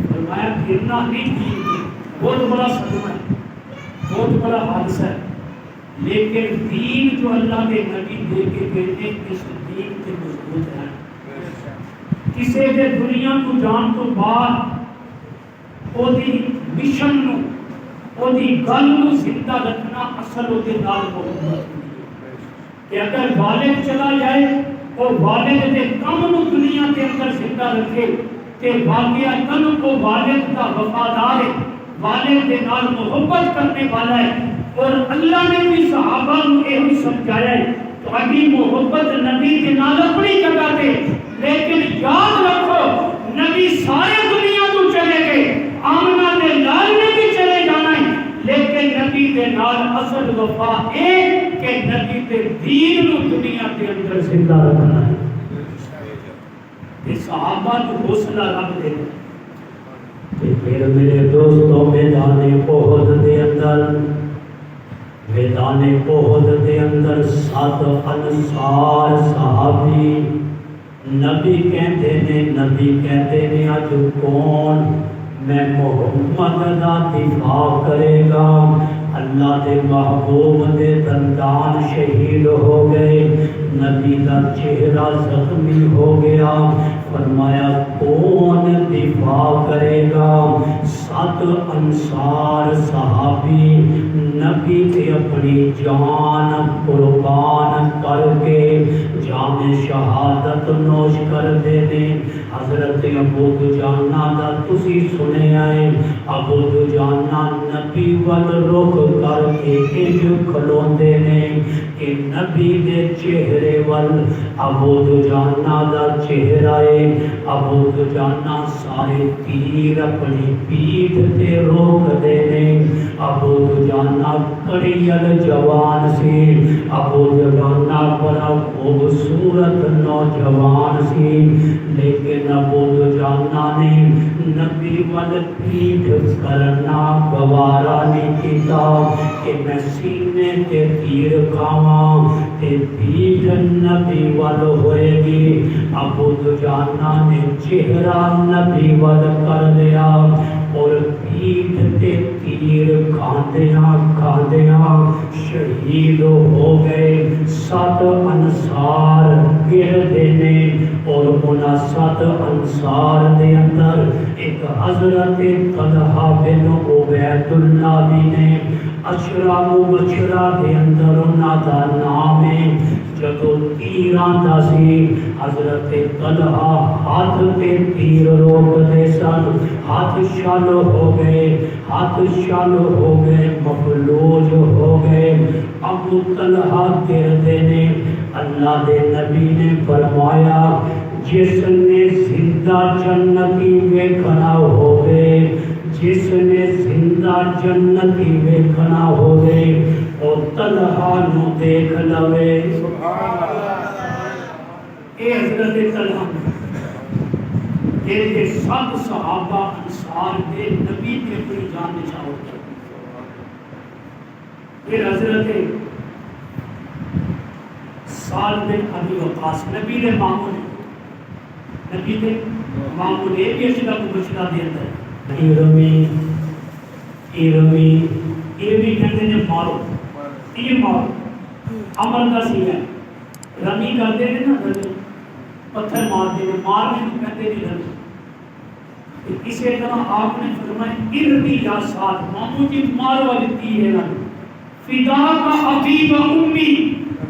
فرمایا پھرنا نہیں دین کی، بہت بڑا صدمہ ہے، بہت بڑا حادثہ ہے، لیکن دین جو اللہ کے نبی دے کے گئے اس دین کے مضبوط ہیں، کسی دے دنیا کو جان تو بعد او دی مشن نو او دی گل نو زندہ رکھنا اصل او دے نال محبت کہ اگر والد چلا جائے اور والد دے کم نو دنیا کے اندر زندہ رکھے تے واقعہ تن کو والد کا وفادار ہے، والد دے نال محبت کرنے والا ہے. اور اللہ نے بھی صحابہ کو یہ سمجھایا ہے تو ابھی محبت نبی کے نال اپنی جگہ تے، لیکن یاد رکھو نبی سارے دنیا تو چلے گئے، آمنہ دے نال نے بھی چلے جانا ہے، لیکن نبی دے نال اصل وفا اے کہ نبی دے دین نو دنیا کے اندر زندہ رکھنا ہے. یہ صحابہ کو حوصلہ رکھ دے. پھر میرے دوستوں میدان احد دے اندر سات انصار صحابی نبی کہتے نے اج کون میں محمد دا دفاع کرے گا. اللہ دے محبوب دے دندان شہید ہو گئے، نبی دا چہرہ زخمی ہو گیا. فرمایا کون دفاع کرے گا؟ سات انصار صحابی نبی تے اپنی جان قربان کر کے جام شہادت نوش کر دے نے. حضرت ابو دجانہ دا تسی سنے آئے، ابو دجانہ نبی ول رخ کر کے انج کھلوندے نے کہ نبی دے چہرے ول ابو دجانہ دا چہرہ ہے. ابو دجانہ سارے تیر اپنی پیٹھ تے روک دے نے. ابو دجانہ کڑیل جوان سی، ابو دجانہ بڑا خوبصورت نوجوان سی، لیکن ابو دجانہ نے نبی ول پیٹھ کرنا گوارا نہیں کیتا کہ میں سینے تے تیر کھاواں تے پیٹھ نبی ول ہوئے گی. ابو دجانہ نے چہرہ نبی ول کر لیا اور پیٹھ تے تیر کھاندیاں شہید ہو گئے. سات انصار گردے نے اور انہاں سات انصار دے اندر ایک حضرت طلحہ بن عبید اللہ بھی نے. اشرا مبشرہ دے اندر انہاں دا نام ہے. جدو تیر آندا سی حضرت طلحہ ہاتھ تے تیر روک دے سن، ہاتھ شل ہو گئے مفلوج ہو گئے. ابو طلحہ گردے نے. اللہ دے نبی نے فرمایا جس نے زندہ جنتی ویکھنا ہوگے، جس نے زندہ جنتی ویکھنا ہوگے او طلحہ نو دیکھ لوے. اے حضرت طلحہ کہ سب صحابہ انصار دے نبی کے اپنی جان نچھاور کر. پھر حضرت سعد بن ابی وقاص نبی دے ماموں نے، نبی دے ماموں نے بھی اشرا مبشرہ دے اندر ایرمی یہ بھی کہتے ہیں مارو تیر مارو عمل کا سی ہے. رمی کرتے ہیں نا، رمی پتھر مارتے ہیں، مارنے کو کہتے ہیں رمی. اسی طرح آپ نے فرمایا ارمی یا ساتھ ماموں جی مارو والی تیر ہے نا. فدا کا ابی و امی،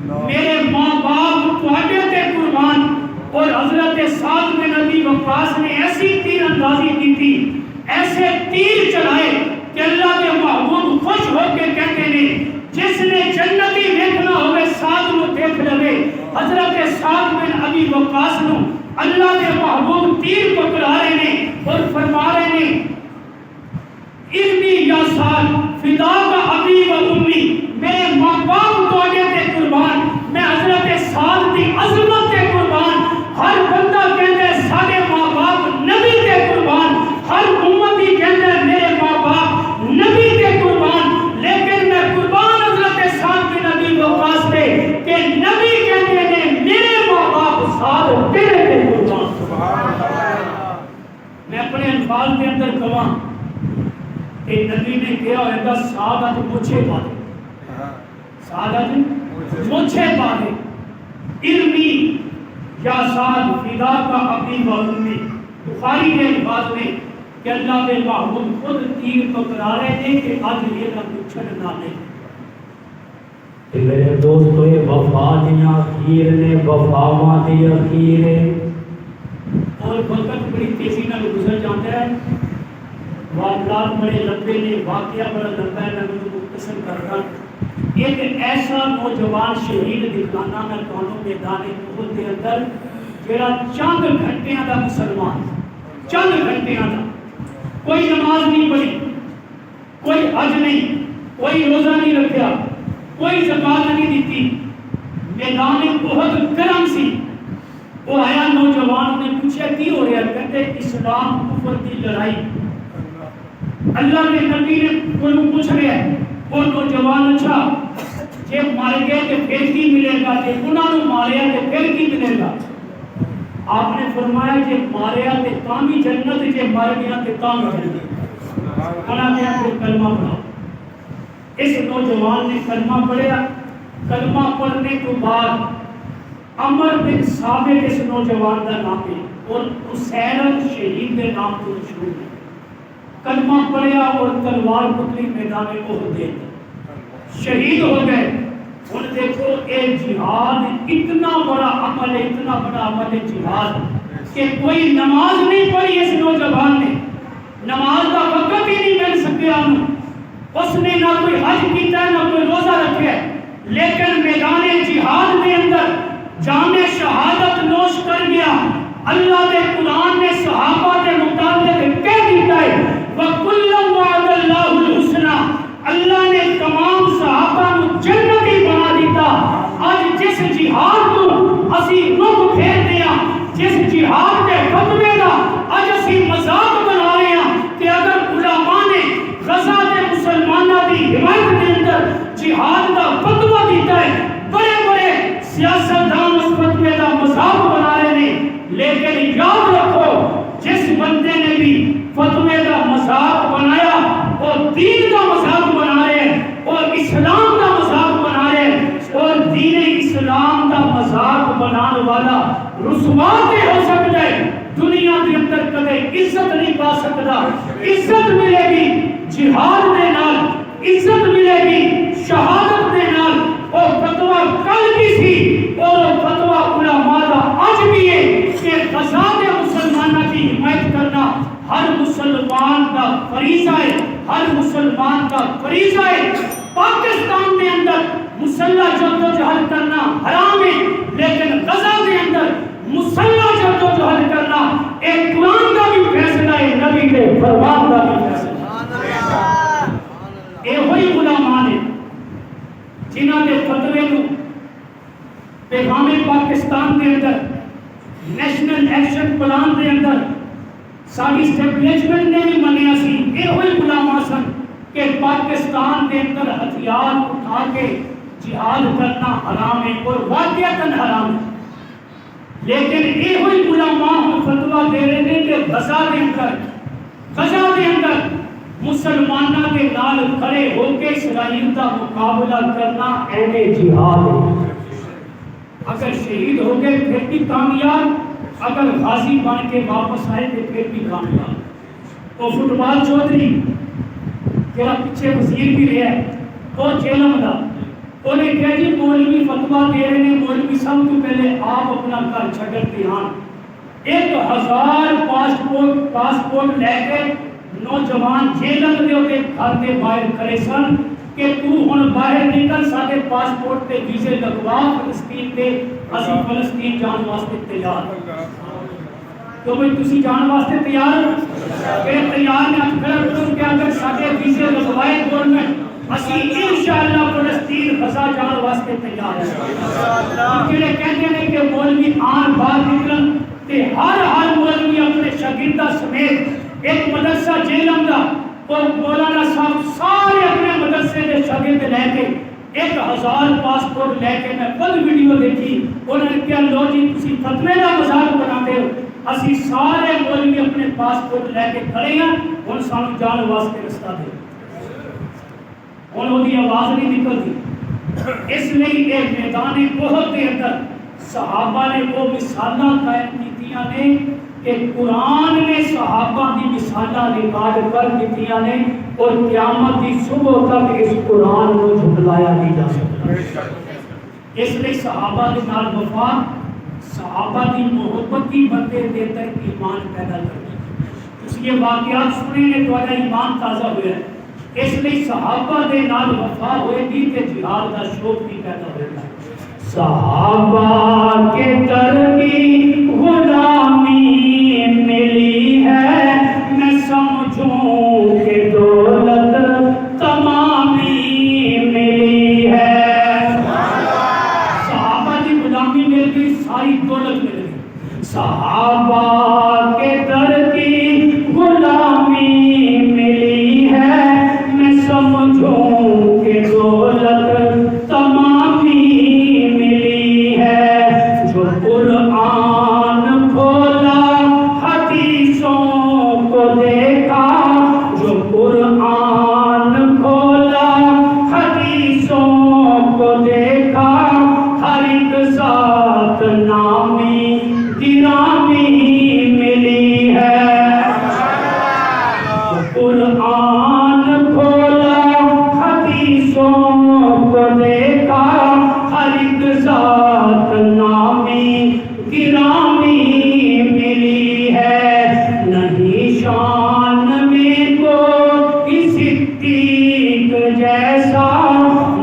میرے ماں باپ تواڈے تے قربان. اور حضرت سعد بن ابی وقاص نے ایسی تیر اندازی کی تھی، ایسے تیر چلائے کہ اللہ کے محبوب خوش ہو کے کہتے ہیں جس نے جنتی دیکھنا ہوئے سعد کو دیکھ لوے. حضرت سعد بن ابی وقاص نو اللہ کے محبوب تیر پکڑا رہے ہیں اور فرما رہے ہیں ارمی یا سعد فدا کا ابی و امی، میرے ماں باپ تواڈے تے قربان. میں حضرت سعد دی عظمت تے قربان. ہر بندہ کہتا ہے سارے ماں باپ نبی تے قربان، ہر امتی کہتا ہے میرے ماں باپ نبی تے قربان. لیکن میں قربان حضرت سعد بن ابی وقاص تے کہ نبی کہتے ہیں میرے ماں باپ سعد تیرے تے قربان. میں اپنے الفاظ کے اندر کہاں کہ نبی نے کہا ہے کہ سعد آج مجھے پا دے، سعد آج مجھے پا دے. ارمی یا سعد فدا کا ابی و امی. بخاری کے الفاظ میں کہ اللہ کے محبوب خود تیر پکڑا رہے تھے کہ آج یہ نہ چھڑنا نہیں. میرے دوستو یہ وفا دیا اخیر نے وفاواں دی اخیر ہے. اور وقت بڑی تیزی نال گزر جاتا ہے. واقعات بڑے لمبے نے, واقعہ بڑا لمبا ہے, میں مختصر کر رہا. ایک ایسا نوجوان شہید دکھانا میں تمہیں میدان احد کے اندر جڑا چند گھنٹیاں دا مسلمان, چند گھنٹیاں دا, کوئی نماز نہیں پڑھی, کوئی حج نہیں, کوئی روزہ نہیں رکھا, کوئی زکات نہیں دیتی, میدان احد گرم سی. وہ آیا نوجوان نے پوچھا کی ہو رہا ہے؟ کہتے اسلام کفر کی لڑائی. اللہ کے نبی نے کوئی پوچھ رہا ہے. وہ نوجوان اچھا جے مر گئے تو پھر کی ملے گا, جے انہوں نے ماریا تو پھر کی ملے گا؟ آپ نے فرمایا جے ماریا تو تاں بھی جنت, جے مر گیا تو تاں بھی جنت. انہوں نے پھر کلمہ پڑھا. اس نوجوان نے کلمہ پڑھا. کلمہ پڑھنے کے بعد عمر بن ثابت اس نوجوان کا نام ہے اور حسین شہید کے نام تو مشہور ہے. کلمہ پڑھیا اور تلوار پکڑی, میدان احد دے شہید ہو گئے. اور دیکھو اے جہاد اتنا بڑا عمل ہے, اتنا بڑا عمل ہے جہاد کہ کوئی نماز نہیں پڑھی اس نوجوان نے, نماز کا وقت ہی نہیں مل سکیا انہوں. اس نے نہ کوئی حج کیتا ہے نہ کوئی روزہ رکھا ہے, لیکن میدان جہاد کے اندر جام شہادت نوش کر گیا. اللہ کے قرآن نے صحابہ کے متعلق کہہ دیتا ہے وَكُلًّا وَعَدَ اللَّهُ الْحُسْنَى, اللہ نے تمام صحابہ کو جنتی بنا دیتا. آج جس جہاد کو اسی رخ پھیر دیا, جس جہاد کے فتوے کا آج اسی مذاق بنا رہے ہیں کہ اگر علماء نے غزہ کے مسلمانوں کی حمایت کے اندر جہاد کا فتوہ دیتا ہے, بڑے بڑے سیاستدان اس فتوے کا مذاق بنا رہے ہیں. لیکن یاد رکھو جس بندے نے بھی فتوے کا مذاق بنایا اور دین کا مذاق بنا رہے ہیں اور اسلام کا مذاق بنا رہے ہیں, اور دین اسلام کا مذاق بنانے والا رسوا کے ہو سکتا ہے, دنیا کے اندر کبھی عزت نہیں پا سکتا. عزت ملے گی جہاد کے نال, عزت ملے گی شہادت کے نال. اور فتوہ کل بھی سی اور فتوہ علماء کا آج بھی ہے کہ غزہ کے مسلمانوں کی حمایت کرنا ہر مسلمان کا فریضہ ہے, ہر مسلمان کا فریضہ ہے. پاکستان کے اندر مسلح جدوجہد کرنا حرام ہے, لیکن غزہ کے اندر مسلح جدوجہد کرنا ایک قرآن کا بھی فیصلہ ہے, نبی کے فرمان کا بھی فیصلہ ہے. یہ وہی علماء نے جنہوں نے فتوے کو پیغام پاکستان کے اندر نیشنل ایکشن پلان کے اندر ساری اسٹیبلشمنٹ نے بھی منیا سی. یہ وہی علماء سن کہ پاکستان کے اندر ہتھیار اٹھا کے جہاد کرنا حرام ہے اور واقعتاً حرام ہے. لیکن یہ وہی علماء ہم فتویٰ دے رہے ہیں کہ غزہ کے اندر مسلمانوں کے نال کھڑے ہو کے اسرائیل کا مقابلہ کرنا عین جہاد ہے. اگر شہید ہو گئے پھر بھی کامیاب, اگر غازی بن کے واپس آئے تو پھر بھی کامیاب. وہ فٹ بال چودھری جہاں پیچھے وزیر بھی رہا ہے وہ جیلم دا, انہیں کہا جی مولوی فتویٰ دے رہے ہیں, مولوی سب تو پہلے آپ اپنا گھر چھڈن دھیان. 1000 پاسپورٹ لے کے نوجوان جیلم دے ہوتے گھر کے باہر کھڑے سن کہ تو ہن باہر نکل, سارے پاسپورٹ تے ویزے لگوا فلسطین تے, اسی فلسطین جان واسطے تیار. تو بھئی تسی جان واسطے تیار کہ تیار نہ کرو کہ اگر سارے ویزے لگوائے گورنمنٹ اسی انشاءاللہ فلسطین غزہ جان واسطے تیار ہے. جڑے کہتے ہیں کہ مولوی آن باہر نکلن تے ہر مولوی اپنے شاگرداں سمیت ایک مدرسہ جیلم دا اور مولانا صاحب سارے اپنے مدرسے کے شاگرد لے کے 1000 پاسپورٹ لے کے میں خود ویڈیو دیکھی. انہوں نے کہا لو جی تسی فتوے کا مذاق بناتے ہو, اسی سارے مولوی اپنے پاسپورٹ لے کے کھڑے ہیں, ہن سانو جان واسطے رستہ دے. ہن وہ آواز نہیں نکلتی. اس لیے یہ میدان احد کے اندر صحابہ نے وہ مثالاں قائم کیتیاں نے کہ قرآن نے صحابہ کی مثالاں ریکارڈ کر دیتیاں نے اور قیامت کی صبح تک اس قرآن کو جھٹلایا نہیں جا سکتا. اس لیے صحابہ کے نال وفا صحابہ کی محبت کی بندے دے تک ایمان پیدا کرتی. اس یہ واقعات سنے نے تمہارا ایمان تازہ ہوا ہے. اس لیے صحابہ کے نال وفا ہوئے گی کہ جہاد کا شوق بھی پیدا ہوتا ہے. صحابہ کے در کی غلامی ملی ہے میں سمجھوں کہ دولت تمامی ملی ہے. صحابہ کی غلامی مل گئی ساری دولت مل گئی. صحابہ کے در کی غلامی ملی ہے میں سمجھوں کہ دولت تمامی ملی ہے. جو قرآن کھولا حدیثوں کو دیکھا جو قرآن کھولا حدیثوں کو دیکھا ہر ایک ذات نامی گرامی ملی ہے. قرآن کھولا حدیثوں کو دیکھا ہر ایک ذات نامی گرامی ملی ہے. نہیں شان میں کوئی صدیق جیسا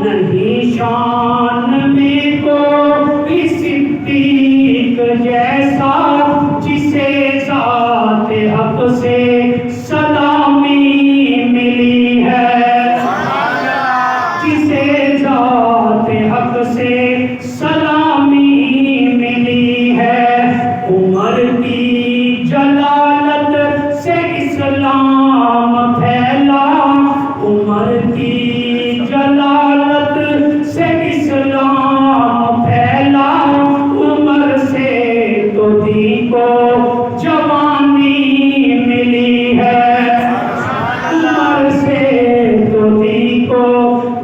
نہیں شان میں کوئی صدیق جیسا جسے ذات حق سے سلامی ملی ہے. جسے ذات حق سے سلامی ملی ہے. عمر کی جلالت سے اسلام پھیلا عمر کی جلالت سے اسلام پھیلا. عمر سے تو دی کو جوانی ملی ہے. عمر سے تو دی کو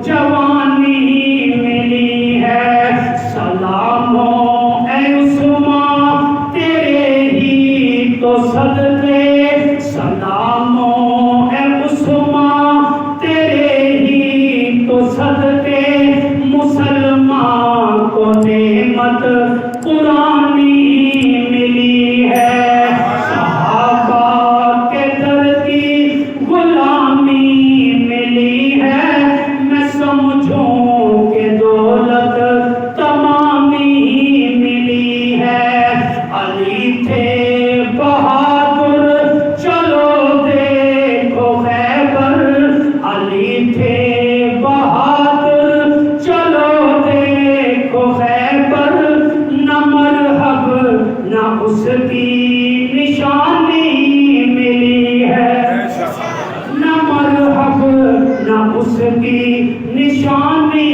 جوانی ملی ہے. سلاموں اے عثمان تیرے ہی تو صدقے سلاموں اے عثمان تیرے ہی تو صدقے مسلمان کو نعمت قرآنی ملی ہے. صحابہ کے در کی غلامی ملی ہے میں سمجھوں کہ دولت تمامی ملی ہے. علی تھے بہادر چلو دیکھو خیبر علی تھے بہادر چلو دیکھو خیبر. نہ مرحب نہ اس کی نشانی ملی ہے. نہ مرحب نہ اس کی نشانی